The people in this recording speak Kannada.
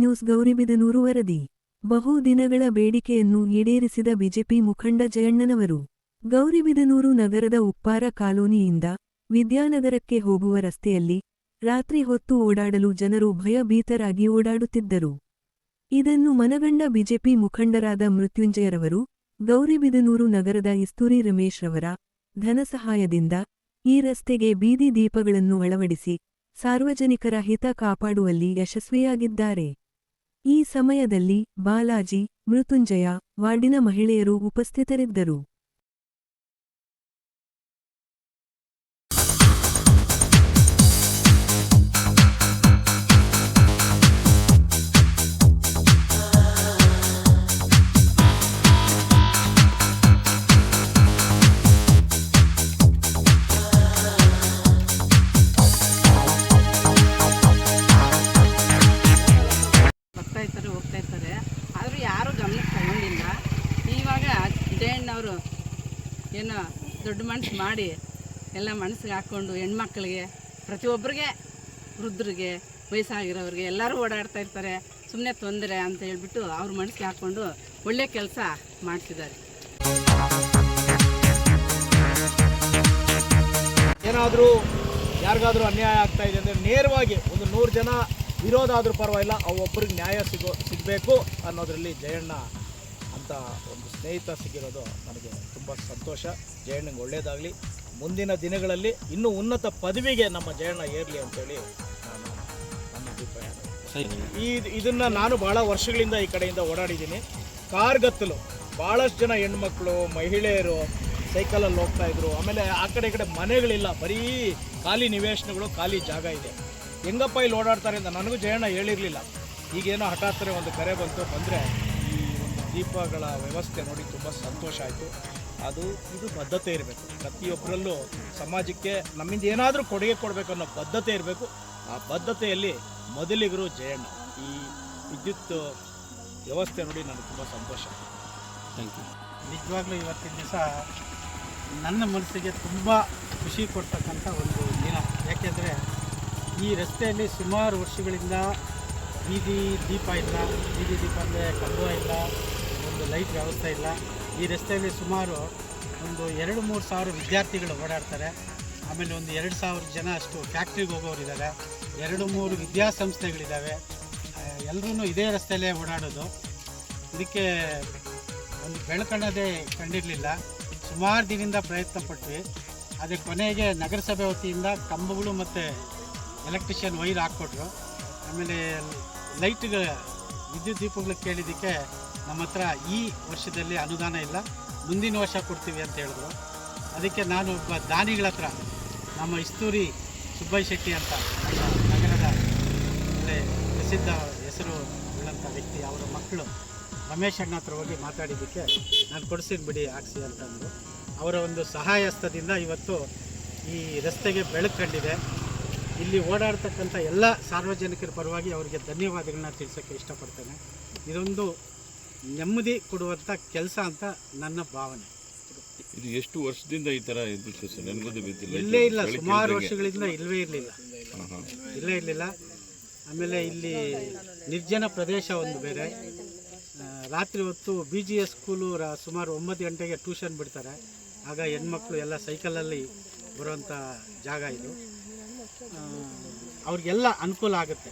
ನ್ಯೂಸ್ ಗೌರಿಬಿದನೂರು ವರದಿ. ಬಹುದಿನಗಳ ಬೇಡಿಕೆಯನ್ನು ಈಡೇರಿಸಿದ ಬಿಜೆಪಿ ಮುಖಂಡ ಜಯಣ್ಣನವರು. ಗೌರಿಬಿದನೂರು ನಗರದ ಉಪ್ಪಾರ ಕಾಲೋನಿಯಿಂದ ವಿದ್ಯಾನಗರಕ್ಕೆ ಹೋಗುವ ರಸ್ತೆಯಲ್ಲಿ ರಾತ್ರಿ ಹೊತ್ತು ಓಡಾಡಲು ಜನರು ಭಯಭೀತರಾಗಿ ಓಡಾಡುತ್ತಿದ್ದರು. ಇದನ್ನು ಮನಗಂಡ ಬಿಜೆಪಿ ಮುಖಂಡರಾದ ಮೃತ್ಯುಂಜಯರವರು, ಗೌರಿಬಿದನೂರು ನಗರದ ಇಸ್ತೂರಿ ರಮೇಶ್ ರವರ ಧನಸಹಾಯದಿಂದ ಈ ರಸ್ತೆಗೆ ಬೀದಿ ದೀಪಗಳನ್ನು ಅಳವಡಿಸಿ ಸಾರ್ವಜನಿಕರ ಹಿತ ಕಾಪಾಡುವಲ್ಲಿ ಯಶಸ್ವಿಯಾಗಿದ್ದಾರೆ. ಈ ಸಮಯದಲ್ಲಿ ಬಾಲಾಜಿ, ಮೃತ್ಯುಂಜಯ, ವಾರ್ಡಿನ ಮಹಿಳೆಯರು ಉಪಸ್ಥಿತರಿದ್ದರು. ಹೋಗ್ತಾ ಇರ್ತಾರೆ, ಆದರೂ ಯಾರೂ ಗಮನಕ್ಕೆ ತಗೊಂಡಿಲ್ಲ. ಇವಾಗ ಜಯಣ್ಣವರು ಏನೋ ದೊಡ್ಡ ಮನಸ್ಸು ಮಾಡಿ ಎಲ್ಲ ಮನಸ್ಸಿಗೆ ಹಾಕ್ಕೊಂಡು ಹೆಣ್ಮಕ್ಳಿಗೆ, ಪ್ರತಿಯೊಬ್ಬರಿಗೆ, ವೃದ್ಧರಿಗೆ, ವಯಸ್ಸಾಗಿರೋರಿಗೆ ಎಲ್ಲರೂ ಓಡಾಡ್ತಾ ಇರ್ತಾರೆ. ಸುಮ್ಮನೆ ತೊಂದರೆ ಅಂತ ಹೇಳ್ಬಿಟ್ಟು ಅವ್ರ ಮನಸ್ಸಿಗೆ ಹಾಕ್ಕೊಂಡು ಒಳ್ಳೆ ಕೆಲಸ ಮಾಡಿಸಿದ್ದಾರೆ. ಏನಾದರೂ ಯಾರಿಗಾದರೂ ಅನ್ಯಾಯ ಆಗ್ತಾ ಇದೆ ಅಂದರೆ ನೇರವಾಗಿ ಒಂದು 100 ಜನ ವಿರೋಧ ಆದರೂ ಪರವಾಗಿಲ್ಲ, ಒಬ್ಬರಿಗೆ ನ್ಯಾಯ ಸಿಗಬೇಕು ಅನ್ನೋದರಲ್ಲಿ ಜಯಣ್ಣ ಅಂತ ಒಂದು ಸ್ನೇಹಿತ ಸಿಗಿರೋದು ನನಗೆ ತುಂಬ ಸಂತೋಷ. ಜಯಣ್ಣಂಗೆ ಒಳ್ಳೆಯದಾಗಲಿ, ಮುಂದಿನ ದಿನಗಳಲ್ಲಿ ಇನ್ನೂ ಉನ್ನತ ಪದವಿಗೆ ನಮ್ಮ ಜಯಣ್ಣ ಏರಲಿ ಅಂತೇಳಿ ನನ್ನ ಅಭಿಪ್ರಾಯ. ಇದನ್ನು ನಾನು ಭಾಳ ವರ್ಷಗಳಿಂದ ಈ ಕಡೆಯಿಂದ ಓಡಾಡಿದ್ದೀನಿ. ಕಾರ್ಗತ್ತಲು ಭಾಳಷ್ಟು ಜನ ಹೆಣ್ಮಕ್ಳು, ಮಹಿಳೆಯರು ಸೈಕಲಲ್ಲಿ ಹೋಗ್ತಾಯಿದ್ರು. ಆಮೇಲೆ ಆ ಕಡೆ ಈ ಕಡೆ ಮನೆಗಳಿಲ್ಲ, ಬರೀ ಖಾಲಿ ನಿವೇಶನಗಳು, ಖಾಲಿ ಜಾಗ ಇದೆ. ಹೆಂಗಪ್ಪ ಇಲ್ಲಿ ಓಡಾಡ್ತಾರೆ ಅಂತ ನನಗೂ ಜಯಣ್ಣ ಹೇಳಿರಲಿಲ್ಲ. ಈಗೇನೋ ಹಠಾತ್ತನೆ ಒಂದು ಕರೆ ಬಂದರೆ ಈ ಒಂದು ದೀಪಗಳ ವ್ಯವಸ್ಥೆ ನೋಡಿ ತುಂಬ ಸಂತೋಷ ಆಯಿತು. ಇದು ಬದ್ಧತೆ ಇರಬೇಕು. ಪ್ರತಿಯೊಬ್ಬರಲ್ಲೂ ಸಮಾಜಕ್ಕೆ ನಮ್ಮಿಂದ ಏನಾದರೂ ಕೊಡುಗೆ ಕೊಡಬೇಕು ಅನ್ನೋ ಬದ್ಧತೆ ಇರಬೇಕು. ಆ ಬದ್ಧತೆಯಲ್ಲಿ ಮೊದಲಿಗರು ಜಯಣ್ಣ. ಈ ವಿದ್ಯುತ್ ವ್ಯವಸ್ಥೆ ನೋಡಿ ನನಗೆ ತುಂಬ ಸಂತೋಷ. Thank you. ನಿಜವಾಗ್ಲೂ ಇವತ್ತಿನ ದಿವಸ ನನ್ನ ಮನಸ್ಸಿಗೆ ತುಂಬ ಖುಷಿ ಕೊಡ್ತಕ್ಕಂಥ ಒಂದು ದಿನ. ಯಾಕೆಂದರೆ ಈ ರಸ್ತೆಯಲ್ಲಿ ಸುಮಾರು ವರ್ಷಗಳಿಂದ ಬೀದಿ ದೀಪ ಇಲ್ಲ, ಬೀದಿ ದೀಪ ಅಂದರೆ ಕಂಬ ಇಲ್ಲ, ಒಂದು ಲೈಟ್ ವ್ಯವಸ್ಥೆ ಇಲ್ಲ. ಈ ರಸ್ತೆಯಲ್ಲಿ ಸುಮಾರು ಒಂದು 2-3 ಸಾವಿರ ವಿದ್ಯಾರ್ಥಿಗಳು ಓಡಾಡ್ತಾರೆ. ಆಮೇಲೆ ಒಂದು 2,000 ಜನ ಅಷ್ಟು ಫ್ಯಾಕ್ಟ್ರಿಗೆ ಹೋಗೋರಿದ್ದಾರೆ. 2-3 ವಿದ್ಯಾಸಂಸ್ಥೆಗಳಿದ್ದಾವೆ. ಎಲ್ಲರೂ ಇದೇ ರಸ್ತೆಯಲ್ಲೇ ಓಡಾಡೋದು. ಇದಕ್ಕೆ ಒಂದು ಬೆಳಕನ್ನೋದೇ ಕಂಡಿರಲಿಲ್ಲ. ಸುಮಾರು ದಿನದಿಂದ ಪ್ರಯತ್ನ ಪಟ್ವಿ. ಅದೇ ಕೊನೆಗೆ ನಗರಸಭೆ ವತಿಯಿಂದ ಕಂಬಗಳು ಮತ್ತು ಎಲೆಕ್ಟ್ರಿಷಿಯನ್ ವೈರ್ ಹಾಕ್ಕೊಟ್ರು. ಆಮೇಲೆ ಲೈಟ್ಗಳ ವಿದ್ಯುತ್ ದೀಪಗಳು ಕೇಳಿದ್ದಕ್ಕೆ ನಮ್ಮ ಹತ್ರ ಈ ವರ್ಷದಲ್ಲಿ ಅನುದಾನ ಇಲ್ಲ, ಮುಂದಿನ ವರ್ಷ ಕೊಡ್ತೀವಿ ಅಂತ ಹೇಳಿದ್ರು. ಅದಕ್ಕೆ ನಾನು ಒಬ್ಬ ದಾನಿಗಳ ಹತ್ರ, ನಮ್ಮ ಇಸ್ತೂರಿ ಸುಬ್ಬಯ್ಯ ಶೆಟ್ಟಿ ಅಂತ ನಮ್ಮ ನಗರದ ಒಳ್ಳೆ ಪ್ರಸಿದ್ಧ ಹೆಸರು ಉಳ್ಳಂಥ ವ್ಯಕ್ತಿ, ಅವರ ಮಕ್ಕಳು ರಮೇಶ್ ಅಣ್ಣ ಹತ್ರ ಹೋಗಿ ಮಾತಾಡಿದ್ದಕ್ಕೆ ನಾನು ಕೊಡಿಸ್ತೀನಿ ಬಿಡಿ ಹಾಕ್ಸಿ ಅಂತಂದರು. ಅವರ ಒಂದು ಸಹಾಯಹಸ್ತದಿಂದ ಇವತ್ತು ಈ ರಸ್ತೆಗೆ ಬೆಳಕು ಕಂಡಿದೆ. ಇಲ್ಲಿ ಓಡಾಡ್ತಕ್ಕಂಥ ಎಲ್ಲ ಸಾರ್ವಜನಿಕರ ಪರವಾಗಿ ಅವರಿಗೆ ಧನ್ಯವಾದಗಳನ್ನ ತಿಳಿಸೋಕ್ಕೆ ಇಷ್ಟಪಡ್ತೇನೆ. ಇದೊಂದು ನೆಮ್ಮದಿ ಕೊಡುವಂಥ ಕೆಲಸ ಅಂತ ನನ್ನ ಭಾವನೆ. ಇದು ಎಷ್ಟು ವರ್ಷದಿಂದ ಈ ಥರ ಇಲ್ಲೇ ಇಲ್ಲ, ಸುಮಾರು ವರ್ಷಗಳಿಂದ ಇಲ್ಲವೇ ಇರಲಿಲ್ಲ. ಆಮೇಲೆ ಇಲ್ಲಿ ನಿರ್ಜನ ಪ್ರದೇಶ ಒಂದು ಬೇರೆ. ರಾತ್ರಿ ಹೊತ್ತು BGS ಸ್ಕೂಲು ಸುಮಾರು 9 ಗಂಟೆಗೆ ಟ್ಯೂಷನ್ ಬಿಡ್ತಾರೆ. ಆಗ ಹೆಣ್ಮಕ್ಳು ಎಲ್ಲ ಸೈಕಲಲ್ಲಿ ಬರುವಂಥ ಜಾಗ ಇದು. ಅವ್ರಿಗೆಲ್ಲ ಅನುಕೂಲ ಆಗುತ್ತೆ.